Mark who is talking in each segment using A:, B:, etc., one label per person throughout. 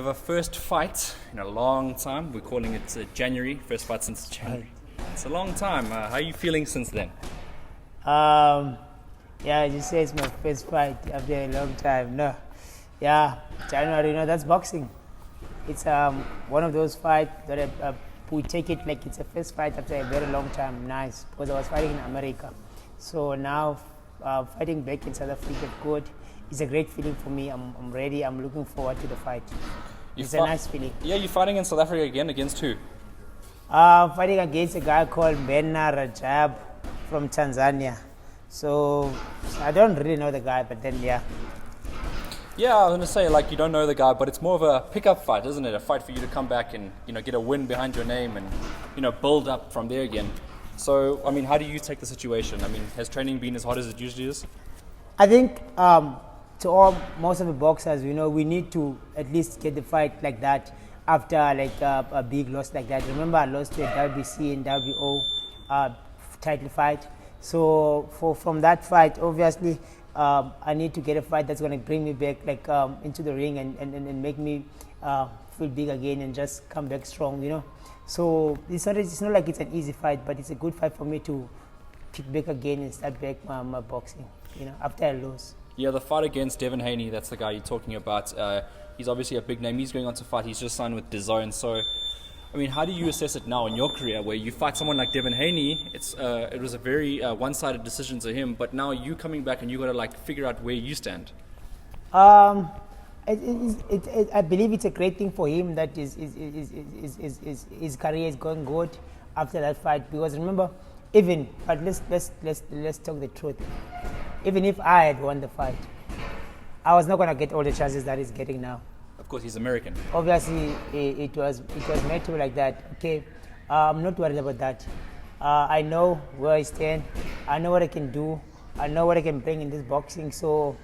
A: a first fight in a long time. We're calling it January, first fight since January. It's a long time. How are you feeling since then?
B: Yeah, you say it's my first fight after a long time. No, yeah, January, that's boxing. It's one of those fights that we take it like it's a first fight after a very long time. Nice, because I was fighting in America. So now fighting back in South Africa, good. It's a great feeling for me. I'm ready. I'm looking forward to the fight. It's a nice feeling.
A: Yeah, you're fighting in South Africa again. Against who?
B: Fighting against a guy called Mena Rajab from Tanzania. So I don't really know the guy, but then yeah.
A: Yeah, I was going to say, like, you don't know the guy, but it's more of a pickup fight, isn't it? A fight for you to come back and, get a win behind your name and, build up from there again. So, I mean, how do you take the situation? I mean, has training been as hard as it usually is?
B: I think most of the boxers, we need to at least get the fight like that after like a big loss like that. Remember, I lost to a WBC and WO title fight. So from that fight, obviously, I need to get a fight that's going to bring me back like into the ring and make me feel big again and just come back strong, So it's not like it's an easy fight, but it's a good fight for me to kick back again and start back my boxing, after I lose.
A: Yeah, the fight against Devin Haney, that's the guy you're talking about. He's obviously a big name. He's going on to fight. He's just signed with DAZN. So, I mean, how do you assess it now in your career where you fight someone like Devin Haney? It was a very one-sided decision to him, but now you coming back and you got to figure out where you stand.
B: I believe it's a great thing for him that his career is going good after that fight, because remember, but let's talk the truth. Even if I had won the fight, I was not going to get all the chances that he's getting now.
A: Of course, he's American.
B: Obviously, it was meant to be like that. Okay, I'm not worried about that. I know where I stand. I know what I can do. I know what I can bring in this boxing. So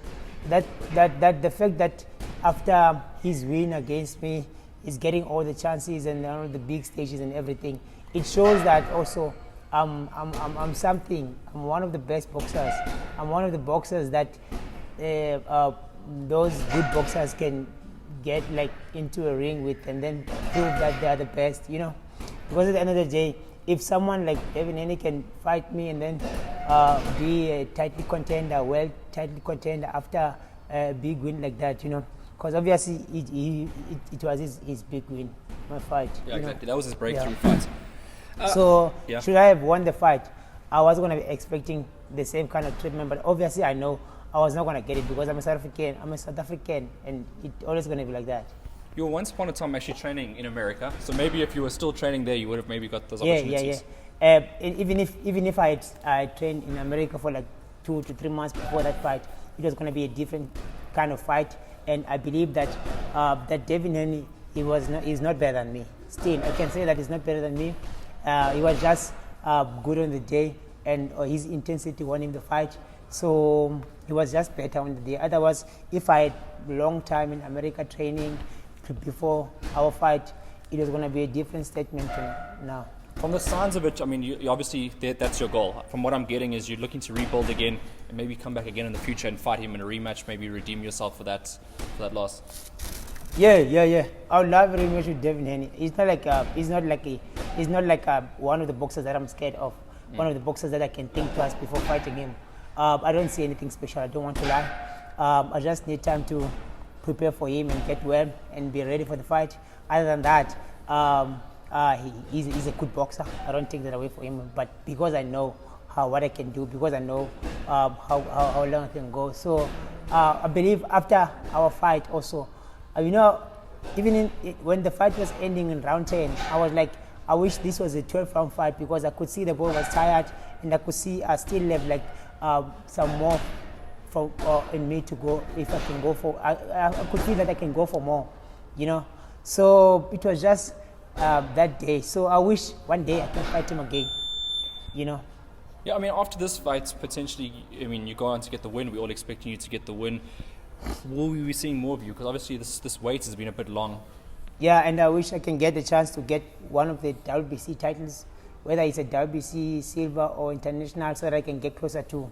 B: that the fact that after his win against me, he's getting all the chances and all the big stages and everything, it shows that also I'm something. I'm one of the best boxers. I'm one of the boxers that those good boxers can get into a ring with and then prove that they are the best, Because at the end of the day, if someone like Devin Haney can fight me and then be a title contender, title contender after a big win like that, because obviously it was his big win, my fight.
A: Yeah, exactly. That was his breakthrough fight.
B: Should I have won the fight, I was going to be expecting the same kind of treatment, but obviously I know I was not going to get it because I'm a South African, and it's always going to be like that.
A: You were once upon a time actually training in America, so maybe if you were still training there, you would have maybe got those opportunities.
B: Even if I trained in America for 2 to 3 months before that fight, it was going to be a different kind of fight, and I believe that that Devin Haney, he's not better than me. Still, I can say that he's not better than me. He was just good on the day, and his intensity won him the fight. So he was just better on the day. Otherwise, if I had long time in America training before our fight, it was going to be a different statement now.
A: From the signs of it, I mean, you obviously that's your goal. From what I'm getting is you're looking to rebuild again and maybe come back again in the future and fight him in a rematch, maybe redeem yourself for that loss.
B: Yeah. I would love a rematch with Devin Haney. He's not like one of the boxers that I'm scared of. One of the boxers that I can think twice before fighting him. I don't see anything special. I don't want to lie. I just need time to prepare for him and get well and be ready for the fight. Other than that, he's a good boxer. I don't take that away from him. But because I know what I can do, because I know how long I can go. So I believe after our fight also, even when the fight was ending in round 10, I was like, I wish this was a 12-round fight because I could see the boy was tired and I could see I still have some more in me to go if I can go for. I could feel that I can go for more, So it was just that day. So I wish one day I can fight him again,
A: Yeah, I mean, after this fight, potentially, you go on to get the win. We're all expecting you to get the win. Will we be seeing more of you? Because obviously this wait has been a bit long.
B: Yeah, and I wish I can get the chance to get one of the WBC titles, whether it's a WBC silver or international, so that I can get closer to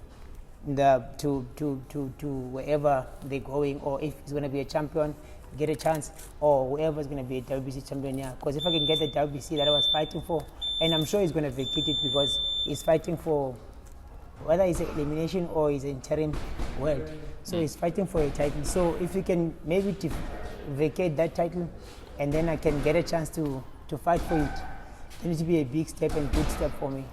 B: wherever they're going, or if it's going to be a champion, get a chance, or whoever's going to be a WBC champion here. Because if I can get the WBC that I was fighting for, and I'm sure he's going to vacate it because he's fighting for whether it's an elimination or it's an interim world. So he's fighting for a title. So if we can maybe vacate that title, and then I can get a chance to fight for it, then it will be a big step and good step for me.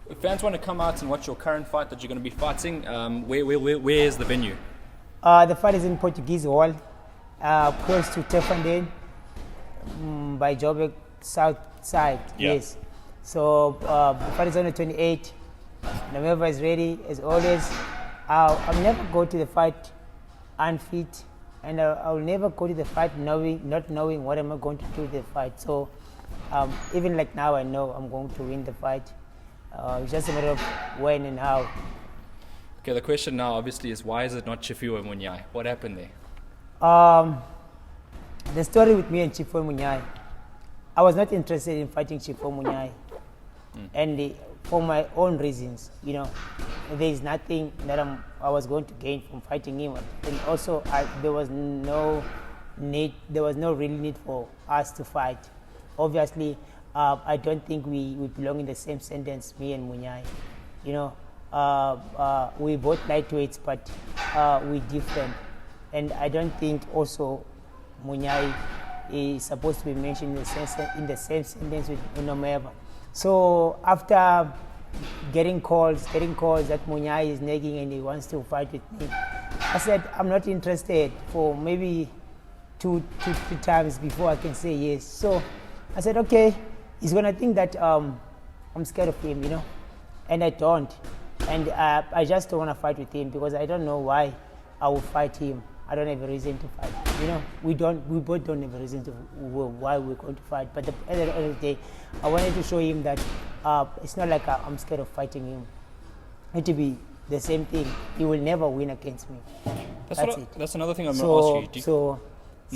A: If fans want to come out and watch your current fight that you're going to be fighting, where is the venue?
B: The fight is in Portuguese Hall, close to Tefandane, by Joburg South side.
A: Yeah.
B: Yes. So the fight is on the 28th. November is ready as always. I'll never go to the fight unfit, and I'll never go to the fight not knowing what am I going to do with the fight. So even like now, I know I'm going to win the fight. It's just a matter of when and how.
A: Okay, the question now obviously is, why is it not Chifiwe Munyai? What happened there?
B: The story with me and Chifiwe Munyai, I was not interested in fighting Chifiwe Munyai, and for my own reasons, there is nothing that I was going to gain from fighting him, and also there was no real need for us to fight. Obviously, I don't think we belong in the same sentence, me and Munyai. We both lightweights, but we're different. And I don't think also Munyai is supposed to be mentioned in the same sentence with Nomeva. So after getting calls that Munyai is nagging and he wants to fight with me, I said I'm not interested for maybe two, 3 times before I can say yes. So I said, okay, he's gonna think that I'm scared of him, and I don't. And I just don't want to fight with him because I don't know why I would fight him. I don't have a reason to fight. We both don't have a reason to why we're going to fight. But at the end of the day, I wanted to show him that it's not like I'm scared of fighting him. It will be the same thing. He will never win against me. That's it.
A: That's another thing I'm going to ask you.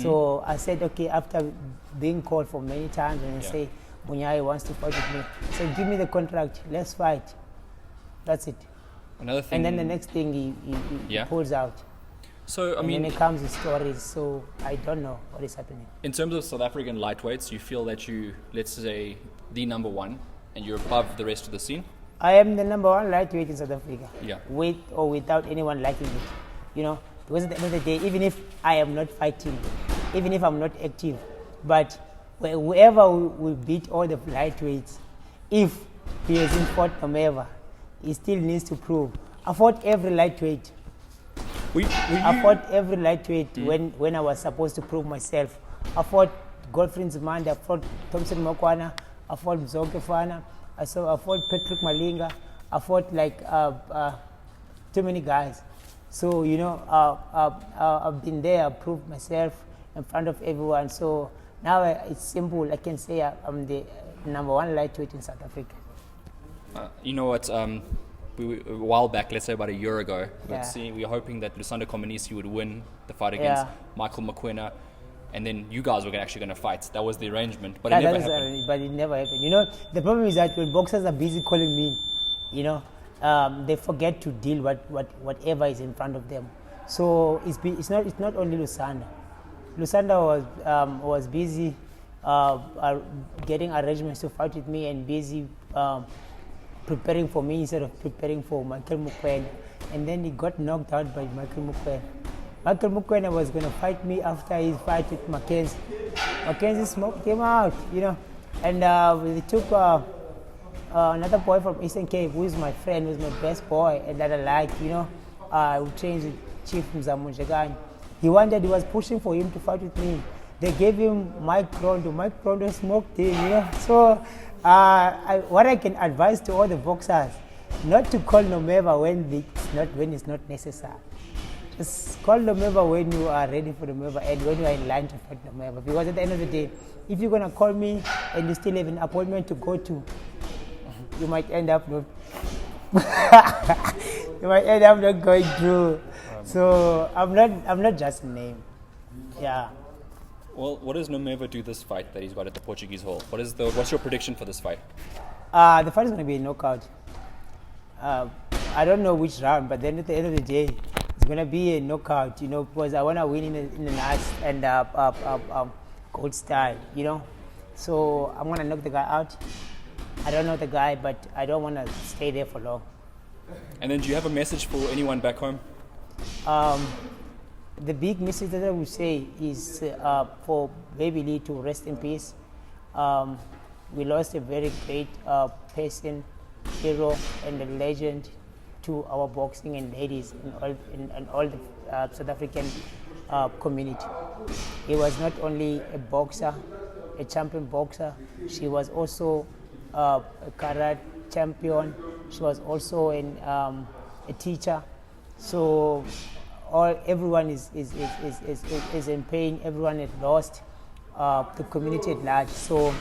B: So I said, okay, after being called for many times and I say, Munyai wants to fight with me. So give me the contract, let's fight. That's it.
A: Another thing.
B: And then the next thing he pulls out.
A: So
B: and then it comes with stories. So I don't know what is happening.
A: In terms of South African lightweights, you feel that you, let's say, the number one, and you're above the rest of the scene?
B: I am the number one lightweight in South Africa.
A: Yeah.
B: With or without anyone liking it. Because at the end of the day, even if I am not fighting, even if I'm not active, but whoever will beat all the lightweights, if he hasn't fought Nomeva, he still needs to prove. I fought every lightweight. I fought every lightweight when I was supposed to prove myself. I fought Godfrey Nzimande, I fought Thompson Mokwana, I fought Mzonke Fana, I fought Patrick Malinga, I fought too many guys. So, I've been there, I've proved myself in front of everyone. So now it's simple. I can say I'm the number one lightweight in South Africa.
A: You know what? A while back, let's say about a year ago, we were hoping that Lusanda Komanisi would win the fight against Michael Mokwena, and then you guys were actually going to fight. That was the arrangement, but it never happened.
B: But it never happened. The problem is that when boxers are busy calling me, they forget to deal with whatever is in front of them. So it's not only Lusanda. Lusanda was busy getting arrangements to fight with me and busy preparing for me instead of preparing for Michael Mokwena. And then he got knocked out by Michael Mokwena. Michael Mokwena was going to fight me after his fight with Mackenzie. Mackenzie smoked him out, And they took another boy from Eastern Cape who is my friend, who's my best boy, and that I like, who trains with Chief Mzamunjagani. He was pushing for him to fight with me. They gave him Mike Rondo. Mike Rondo smoked him, So what I can advise to all the boxers, not to call Nomeva when it's not necessary. Just call Nomeva when you are ready for Nomeva and when you are in line to fight Nomeva. Because at the end of the day, if you're going to call me and you still have an appointment to go to, you might end up not going through. So I'm not just a name. Yeah.
A: Well, what does Nomeva do this fight that he's got at the Portuguese Hall? What's your prediction for this fight?
B: The fight is going to be a knockout. I don't know which round, but then at the end of the day, It's gonna be a knockout, because I wanna win in the last and gold style, So I'm gonna knock the guy out. I don't know the guy, but I don't wanna stay there for long.
A: And then, do you have a message for anyone back home?
B: The big message that I would say is for Baby Lee to rest in peace. We lost a very great person, hero, and a legend to our boxing and ladies and all the South African community. He was not only a boxer, a champion boxer, she was also a karate champion, she was also a teacher. So everyone is in pain, everyone is lost, the community at large. So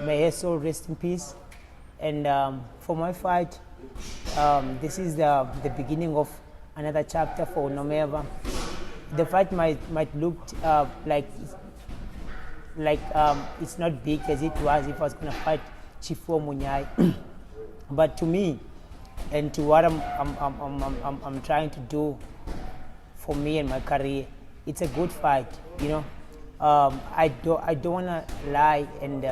B: may her soul rest in peace. And for my fight, this is the beginning of another chapter for Nomeva. The fight might look like it's not big as it was if I was going to fight Chifo Munyai. But to me, and to what I'm trying to do for me and my career, it's a good fight, I don't want to lie and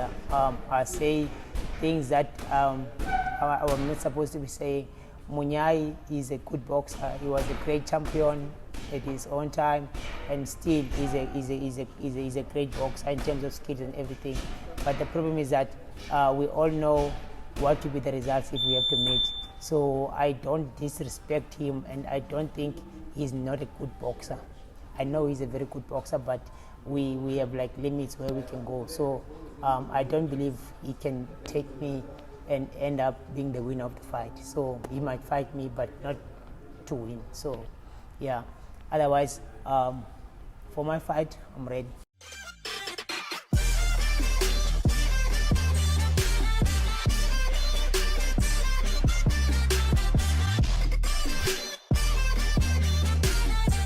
B: say things that I'm not supposed to be saying. Munyai is a good boxer. He was a great champion at his own time, and still is a great boxer in terms of skills and everything. But the problem is that we all know what will be the results if we have to meet. So I don't disrespect him, and I don't think he's not a good boxer. I know he's a very good boxer, but we have like limits where we can go. So I don't believe he can take me and end up being the winner of the fight. So he might fight me, but not to win. So yeah, otherwise, for my fight, I'm ready.